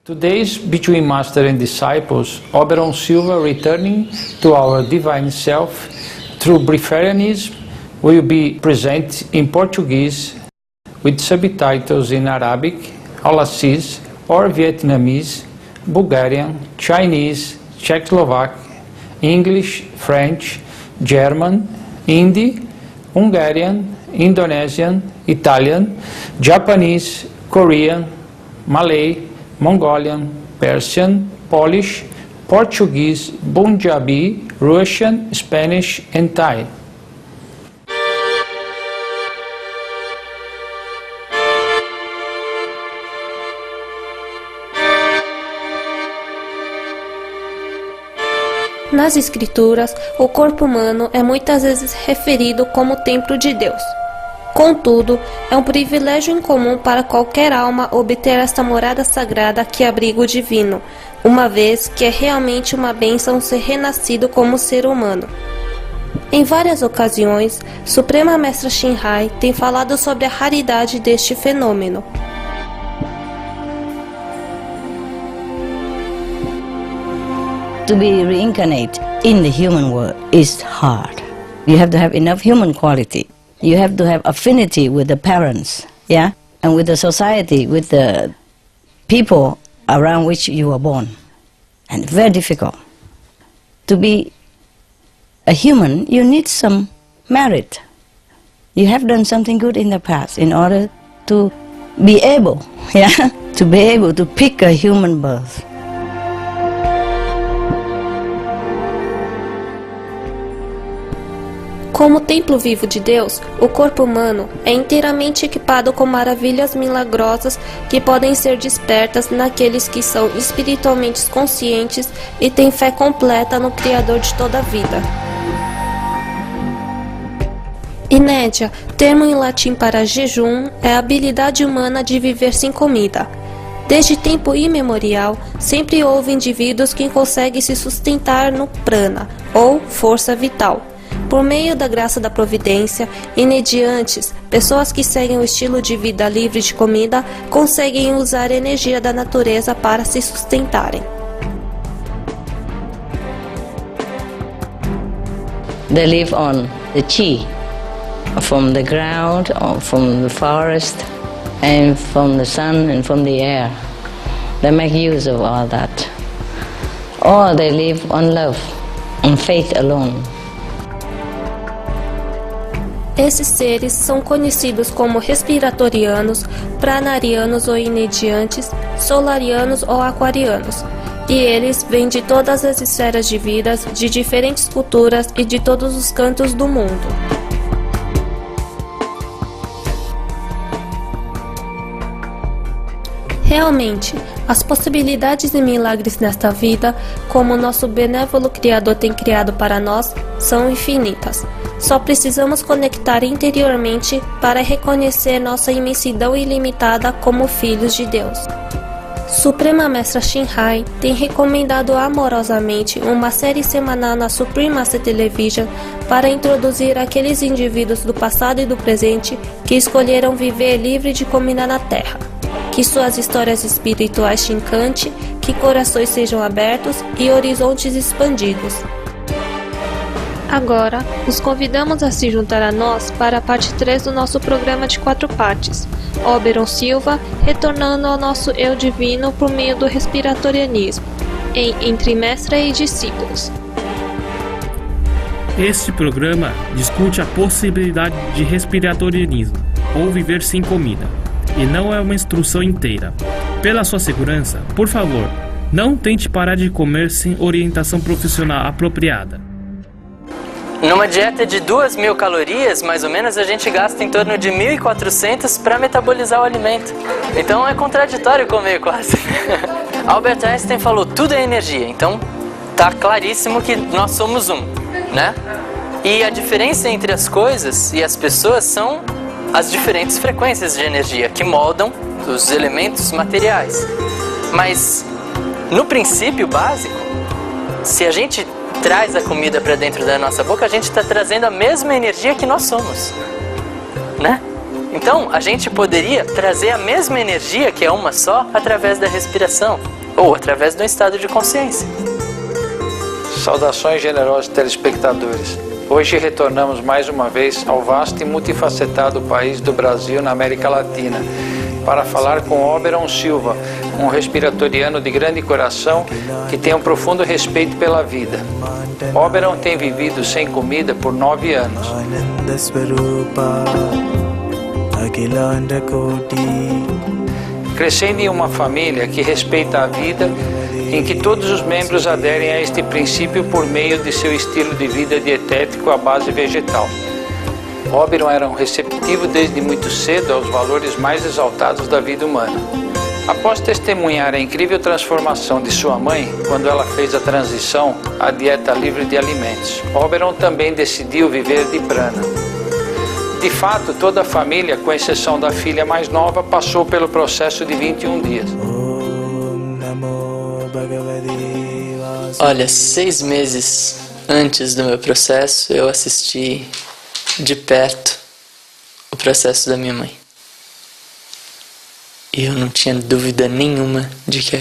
Today's Between Master and Disciples, Oberon Silva returning to our divine self through Breatharianism will be present in Portuguese with subtitles in Arabic, Aulacese or Vietnamese, Bulgarian, Chinese, Czechoslovak, English, French, German, Hindi, Hungarian, Indonesian, Italian, Japanese, Korean, Malay, Mongolian, Persian, Polish, Portuguese, Punjabi, Russian, Spanish, and Thai. Nas Escrituras, o corpo humano é muitas vezes referido como o templo de Deus. Contudo, é um privilégio incomum para qualquer alma obter esta morada sagrada que abriga o divino, uma vez que é realmente uma bênção ser renascido como ser humano. Em várias ocasiões, Suprema Mestra Shinhai tem falado sobre a raridade deste fenômeno. To be reincarnate in the human world is hard. You have to have enough human quality. You have to have affinity with the parents, yeah, and with the society, with the people around which you were born. And very difficult. To be a human, you need some merit. You have done something good in the past in order to be able, yeah, to be able to pick a human birth. Como templo vivo de Deus, o corpo humano é inteiramente equipado com maravilhas milagrosas que podem ser despertas naqueles que são espiritualmente conscientes e têm fé completa no Criador de toda a vida. Inédia, termo em latim para jejum, é a habilidade humana de viver sem comida. Desde tempo imemorial, sempre houve indivíduos que conseguem se sustentar no prana, ou força vital. Por meio da graça da providência, inediantes, pessoas que seguem o estilo de vida livre de comida, conseguem usar a energia da natureza para se sustentarem. They live on the chi, from the ground, or from the forest, and from the sun and from the air. They make use of all that. Or they live on love, on faith alone. Esses seres são conhecidos como respiratorianos, pranarianos ou inediantes, solarianos ou aquarianos, e eles vêm de todas as esferas de vidas, de diferentes culturas e de todos os cantos do mundo. Realmente, as possibilidades e milagres nesta vida, como nosso benévolo Criador tem criado para nós, são infinitas. Só precisamos conectar interiormente para reconhecer nossa imensidão ilimitada como filhos de Deus. Suprema Mestra Shinhai tem recomendado amorosamente uma série semanal na Supreme Master Television para introduzir aqueles indivíduos do passado e do presente que escolheram viver livre de comida na Terra. Que suas histórias espirituais te encante, que corações sejam abertos e horizontes expandidos. Agora, os convidamos a se juntar a nós para a parte 3 do nosso programa de 4 partes. Oberon Silva, retornando ao nosso eu divino por meio do respiratorianismo, em Entre Mestra e Discípulos. Este programa discute a possibilidade de respiratorianismo, ou viver sem comida, e não é uma instrução inteira. Pela sua segurança, por favor, não tente parar de comer sem orientação profissional apropriada. Numa dieta de 2.000 calorias, mais ou menos, a gente gasta em torno de 1.400 para metabolizar o alimento. Então é contraditório comer quase. Albert Einstein falou, tudo é energia, então tá claríssimo que nós somos um, né? E a diferença entre as coisas e as pessoas são as diferentes frequências de energia que moldam os elementos materiais. Mas, no princípio básico, se a gente traz a comida para dentro da nossa boca, a gente está trazendo a mesma energia que nós somos, né? Então, a gente poderia trazer a mesma energia, que é uma só, através da respiração, ou através de um estado de consciência. Saudações generosos telespectadores. Hoje retornamos mais uma vez ao vasto e multifacetado país do Brasil na América Latina para falar com Oberon Silva, um respiratoriano de grande coração que tem um profundo respeito pela vida. Oberon tem vivido sem comida por 9 anos. Crescendo em uma família que respeita a vida, em que todos os membros aderem a este princípio por meio de seu estilo de vida dietético à base vegetal. Oberon era um receptivo desde muito cedo aos valores mais exaltados da vida humana. Após testemunhar a incrível transformação de sua mãe, quando ela fez a transição à dieta livre de alimentos, Oberon também decidiu viver de prana. De fato, toda a família, com exceção da filha mais nova, passou pelo processo de 21 dias. Olha, 6 meses antes do meu processo, eu assisti de perto o processo da minha mãe. E eu não tinha dúvida nenhuma de que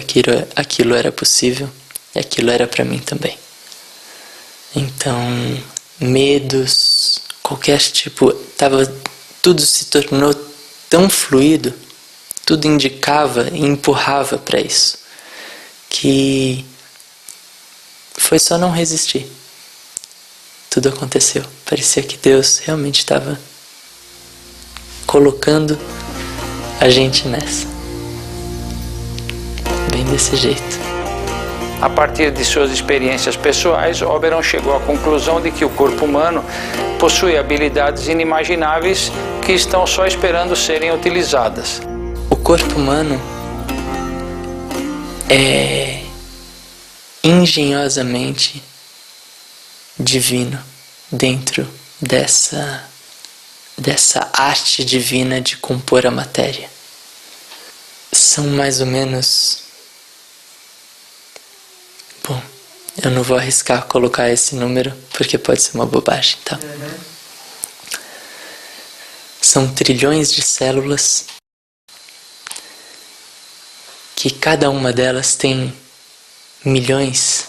aquilo era possível e aquilo era para mim também. Então, medos, qualquer tipo, tudo se tornou tão fluido, tudo indicava e empurrava para isso, que foi só não resistir. Tudo aconteceu. Parecia que Deus realmente estava colocando a gente nessa. Bem desse jeito. A partir de suas experiências pessoais, Oberon chegou à conclusão de que o corpo humano possui habilidades inimagináveis que estão só esperando serem utilizadas. O corpo humano é engenhosamente divino dentro dessa arte divina de compor a matéria. São mais ou menos... Bom, eu não vou arriscar colocar esse número porque pode ser uma bobagem, tá? São trilhões de células que cada uma delas tem milhões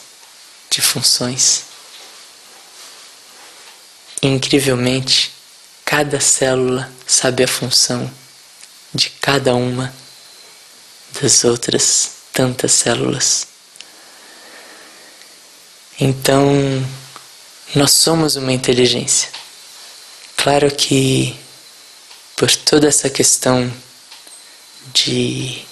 de funções. Incrivelmente, cada célula sabe a função de cada uma das outras tantas células. Então, nós somos uma inteligência. Claro que, por toda essa questão de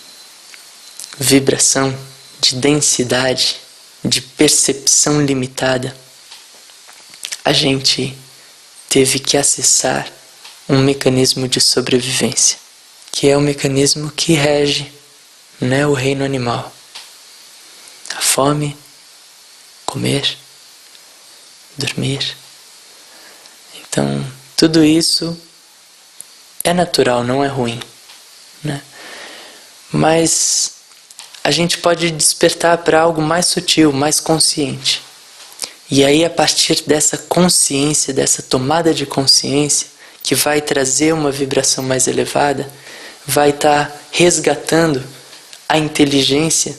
vibração, de densidade, de percepção limitada, a gente teve que acessar um mecanismo de sobrevivência, que é o mecanismo que rege, né, o reino animal. A fome, comer, dormir. Então, tudo isso é natural, não é ruim, né? Mas a gente pode despertar para algo mais sutil, mais consciente. E aí, a partir dessa consciência, dessa tomada de consciência, que vai trazer uma vibração mais elevada, vai estar resgatando a inteligência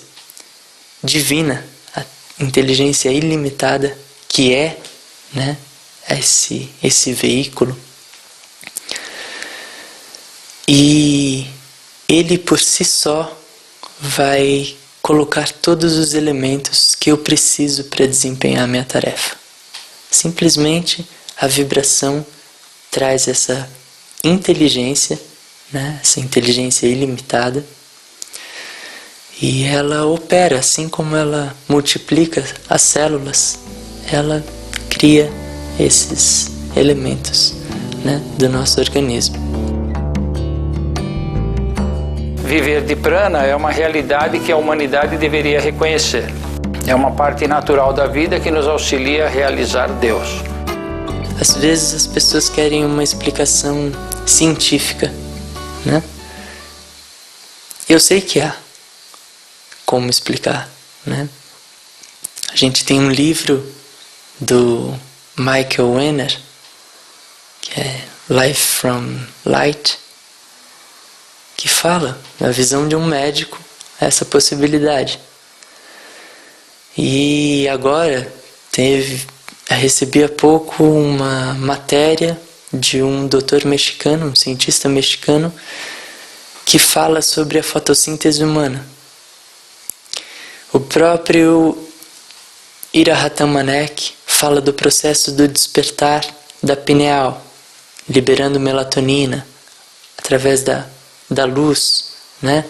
divina, a inteligência ilimitada, que é, né, esse veículo. E ele por si só vai colocar todos os elementos que eu preciso para desempenhar a minha tarefa. Simplesmente a vibração traz essa inteligência, né, essa inteligência ilimitada, e ela opera, assim como ela multiplica as células, ela cria esses elementos, né, do nosso organismo. Viver de prana é uma realidade que a humanidade deveria reconhecer. É uma parte natural da vida que nos auxilia a realizar Deus. Às vezes as pessoas querem uma explicação científica, né? Eu sei que há como explicar, né? A gente tem um livro do Michael Wenner, que é Life from Light, que fala, na visão de um médico, essa possibilidade. E agora recebi há pouco uma matéria de um doutor mexicano, um cientista mexicano, que fala sobre a fotossíntese humana. O próprio Ira Ratamanek fala do processo do despertar da pineal, liberando melatonina através da luz, né,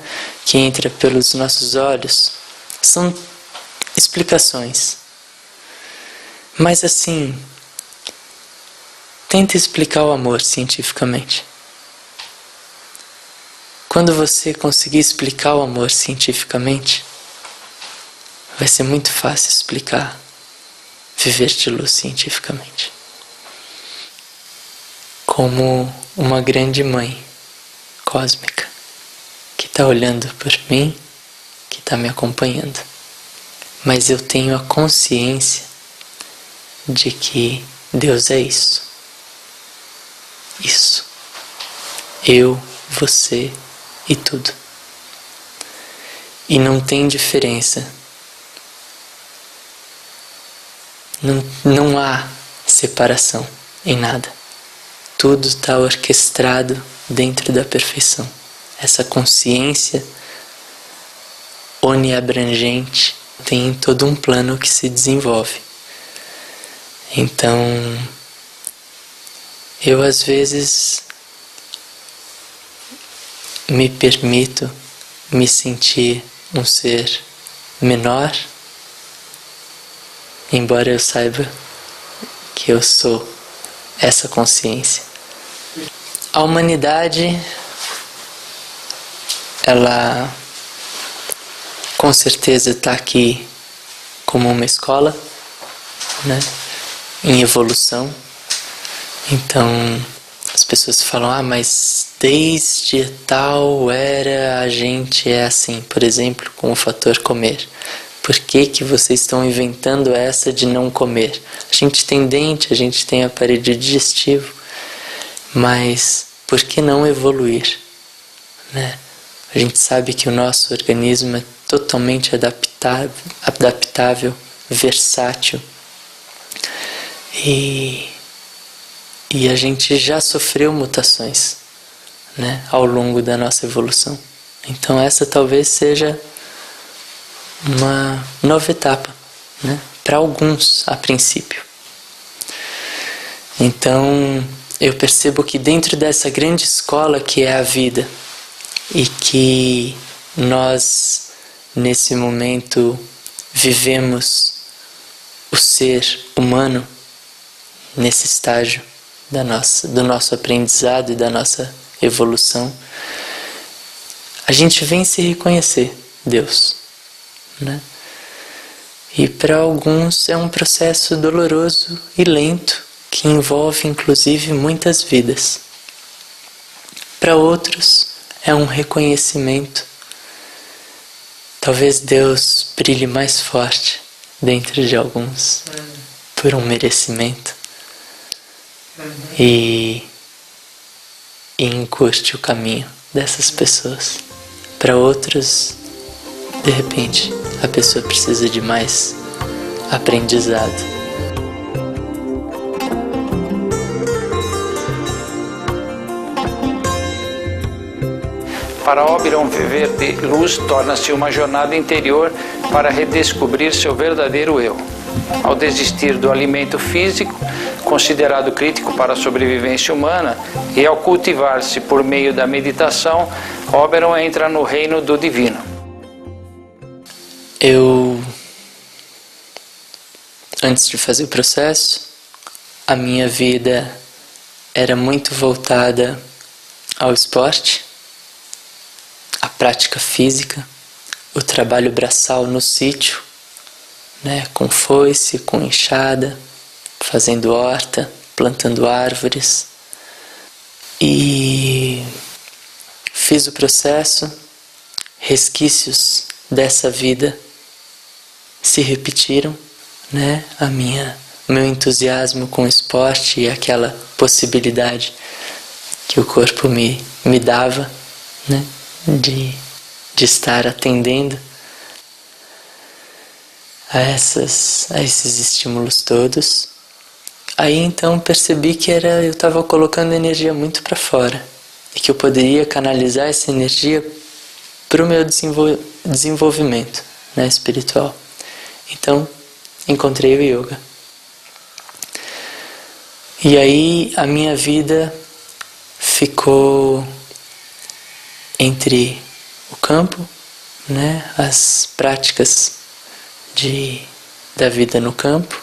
que entra pelos nossos olhos. São explicações. Mas assim, tenta explicar o amor cientificamente. Quando você conseguir explicar o amor cientificamente, vai ser muito fácil explicar viver de luz cientificamente. Como uma grande mãe cósmica que está olhando por mim, que está me acompanhando. Mas eu tenho a consciência de que Deus é isso. Isso. Eu, você e tudo. E não tem diferença. Não há separação em nada. Tudo está orquestrado dentro da perfeição. Essa consciência oniabrangente tem todo um plano que se desenvolve. Então, eu às vezes me permito me sentir um ser menor, embora eu saiba que eu sou essa consciência. A humanidade, ela com certeza está aqui como uma escola, né, em evolução. Então as pessoas falam, mas desde tal era a gente é assim, por exemplo, com o fator comer. Por que vocês estão inventando essa de não comer? A gente tem dente, a gente tem aparelho digestivo, mas por que não evoluir? Né? A gente sabe que o nosso organismo é totalmente adaptável, versátil. E a gente já sofreu mutações, né, ao longo da nossa evolução. Então essa talvez seja uma nova etapa, né, para alguns a princípio. Então eu percebo que dentro dessa grande escola que é a vida, e que nós nesse momento vivemos o ser humano nesse estágio do nosso aprendizado e da nossa evolução, a gente vem se reconhecer Deus, né? E para alguns é um processo doloroso e lento que envolve inclusive muitas vidas. Para outros é um reconhecimento. Talvez Deus brilhe mais forte dentro de alguns por um merecimento e encurte o caminho dessas pessoas. Para outros, de repente, a pessoa precisa de mais aprendizado. Para Oberon, viver de luz torna-se uma jornada interior para redescobrir seu verdadeiro eu. Ao desistir do alimento físico, considerado crítico para a sobrevivência humana, e ao cultivar-se por meio da meditação, Oberon entra no reino do divino. Antes de fazer o processo, a minha vida era muito voltada ao esporte, à prática física, o trabalho braçal no sítio, né, com foice, com enxada, fazendo horta, plantando árvores. E fiz o processo, resquícios dessa vida se repetiram, né, o meu entusiasmo com o esporte e aquela possibilidade que o corpo me dava, né, de estar atendendo a esses estímulos todos. Aí então percebi que eu estava colocando energia muito para fora e que eu poderia canalizar essa energia para o meu desenvolvimento, né, espiritual. Então encontrei o yoga. E aí a minha vida ficou entre o campo, né, as práticas da vida no campo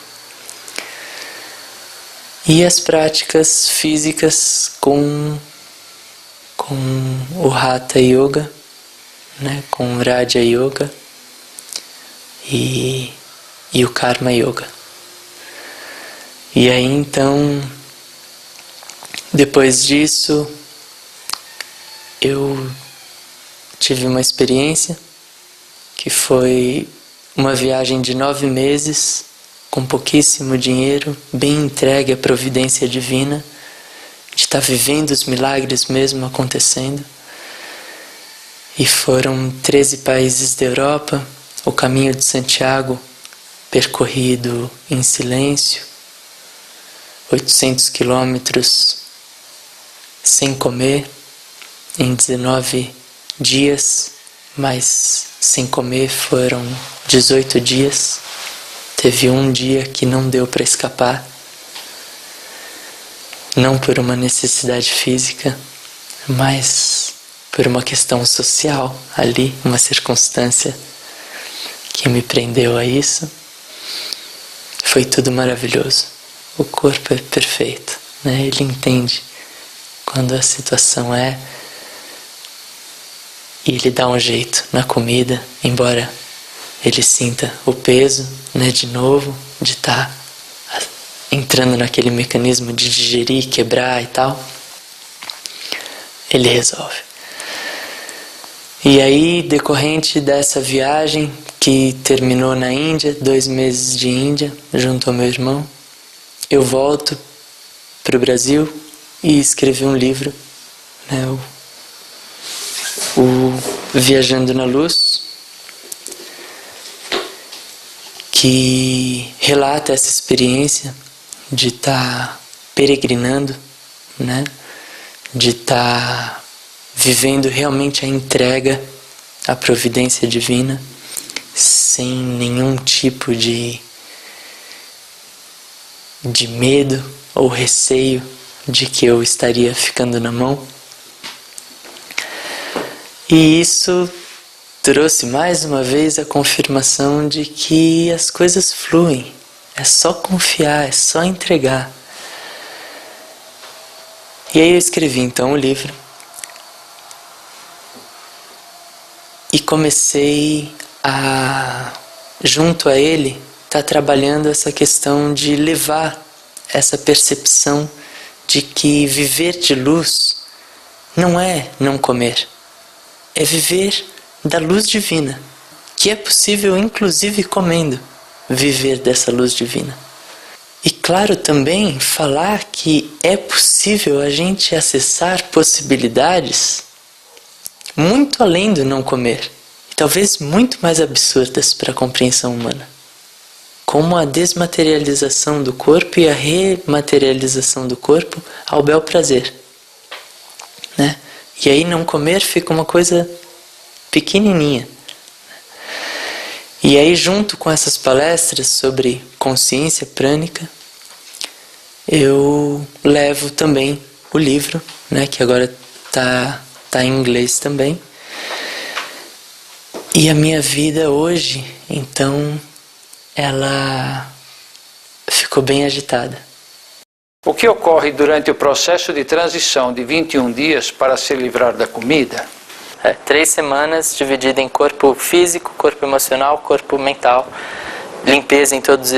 e as práticas físicas com o Hatha Yoga, né, com o Raja Yoga e o Karma Yoga. E aí então, depois disso, eu tive uma experiência que foi uma viagem de 9 meses, com pouquíssimo dinheiro, bem entregue à providência divina, de estar vivendo os milagres mesmo acontecendo. E foram 13 países da Europa, o caminho de Santiago percorrido em silêncio, 800 quilômetros sem comer, em 19 dias, mas sem comer foram 18 dias. Teve um dia que não deu para escapar, não por uma necessidade física, mas por uma questão social ali, uma circunstância que me prendeu a isso. Foi tudo maravilhoso. O corpo é perfeito, né? Ele entende quando a situação e ele dá um jeito na comida, embora ele sinta o peso, né, de novo, de estar entrando naquele mecanismo de digerir, quebrar e tal. Ele resolve. E aí, decorrente dessa viagem, que terminou na Índia, 2 meses de Índia, junto ao meu irmão, eu volto para o Brasil e escrevi um livro, né, o Viajando na Luz, que relata essa experiência de estar peregrinando, né, de estar vivendo realmente a entrega à providência divina, sem nenhum tipo de medo ou receio de que eu estaria ficando na mão. E isso trouxe mais uma vez a confirmação de que as coisas fluem. É só confiar, é só entregar. E aí eu escrevi então o livro. E comecei junto a ele, estar trabalhando essa questão de levar essa percepção de que viver de luz não é não comer. É viver da luz divina, que é possível inclusive comendo, viver dessa luz divina. E claro também falar que é possível a gente acessar possibilidades muito além do não comer, e talvez muito mais absurdas para a compreensão humana, como a desmaterialização do corpo e a rematerialização do corpo ao bel prazer, né? E aí não comer fica uma coisa pequenininha. E aí, junto com essas palestras sobre consciência prânica, eu levo também o livro, né, que agora tá em inglês também. E a minha vida hoje, então, ela ficou bem agitada. O que ocorre durante o processo de transição de 21 dias para se livrar da comida? 3 semanas dividida em corpo físico, corpo emocional, corpo mental. Limpeza em todas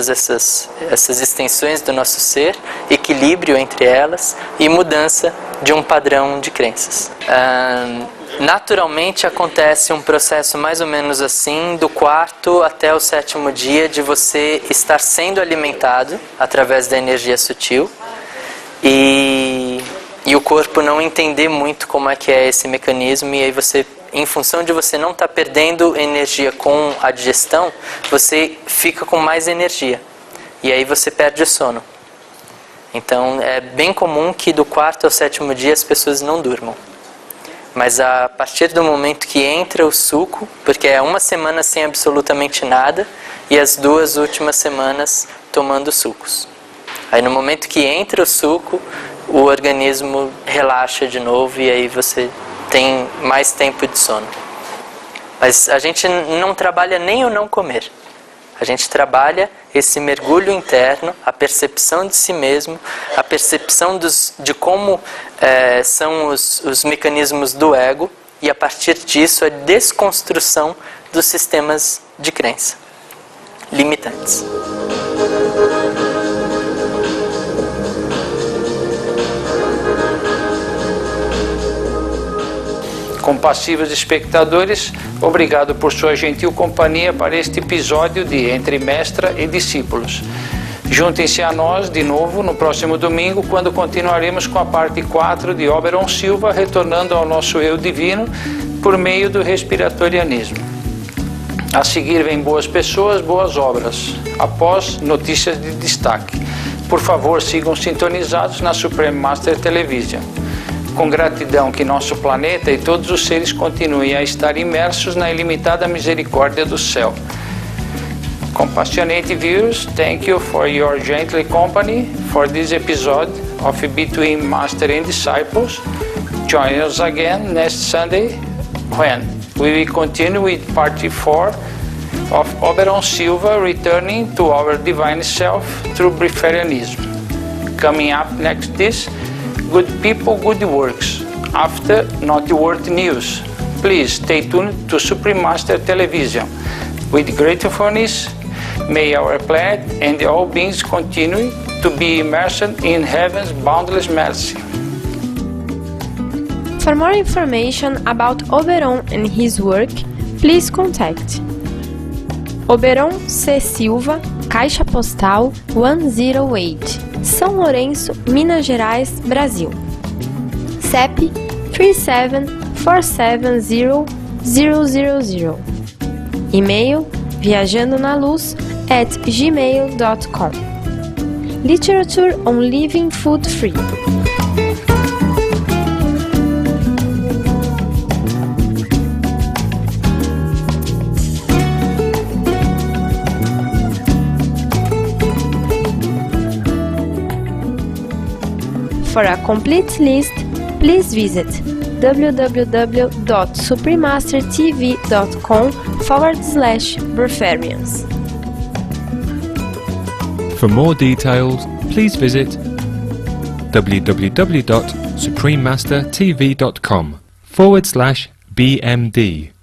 essas extensões do nosso ser, equilíbrio entre elas e mudança de um padrão de crenças. Naturalmente acontece um processo mais ou menos assim, do 4º até o 7º dia, de você estar sendo alimentado através da energia sutil e e o corpo não entender muito como é que é esse mecanismo, e aí você, em função de você não estar perdendo energia com a digestão, você fica com mais energia, e aí você perde o sono. Então é bem comum que do 4º ao 7º dia as pessoas não durmam. Mas a partir do momento que entra o suco, porque é uma semana sem absolutamente nada, e as 2 últimas semanas tomando sucos. Aí no momento que entra o suco, o organismo relaxa de novo e aí você tem mais tempo de sono. Mas a gente não trabalha nem o não comer. A gente trabalha esse mergulho interno, a percepção de si mesmo, a percepção de como são os mecanismos do ego, e a partir disso a desconstrução dos sistemas de crença limitantes. Compassivos espectadores, obrigado por sua gentil companhia para este episódio de Entre Mestra e Discípulos. Juntem-se a nós de novo no próximo domingo, quando continuaremos com a parte 4 de Oberon Silva, retornando ao nosso eu divino por meio do respiratorianismo. A seguir vem Boas Pessoas, Boas Obras, após notícias de destaque. Por favor, sigam sintonizados na Supreme Master Television. Com gratidão que nosso planeta e todos os seres continuem a estar imersos na ilimitada misericórdia do céu. Compassionate viewers, thank you for your gentle company for this episode of Between Master and Disciples. Join us again next Sunday when we will continue with part 4 of Oberon Silva, returning to our divine self through Breatharianism. Coming up next is Good People, Good Works, after Noteworthy News. Please stay tuned to Supreme Master Television. With gratefulness, may our planet and all beings continue to be immersed in heaven's boundless mercy. For more information about Oberon and his work, please contact Oberon C. Silva, Caixa Postal 108, São Lourenço, Minas Gerais, Brasil. CEP 37470000. E-mail viajandonaluz@gmail.com. Literature on Living Food Free. For a complete list, please visit www.supremastertv.com/Breatharians. For more details, please visit www.suprememastertv.com/BMD.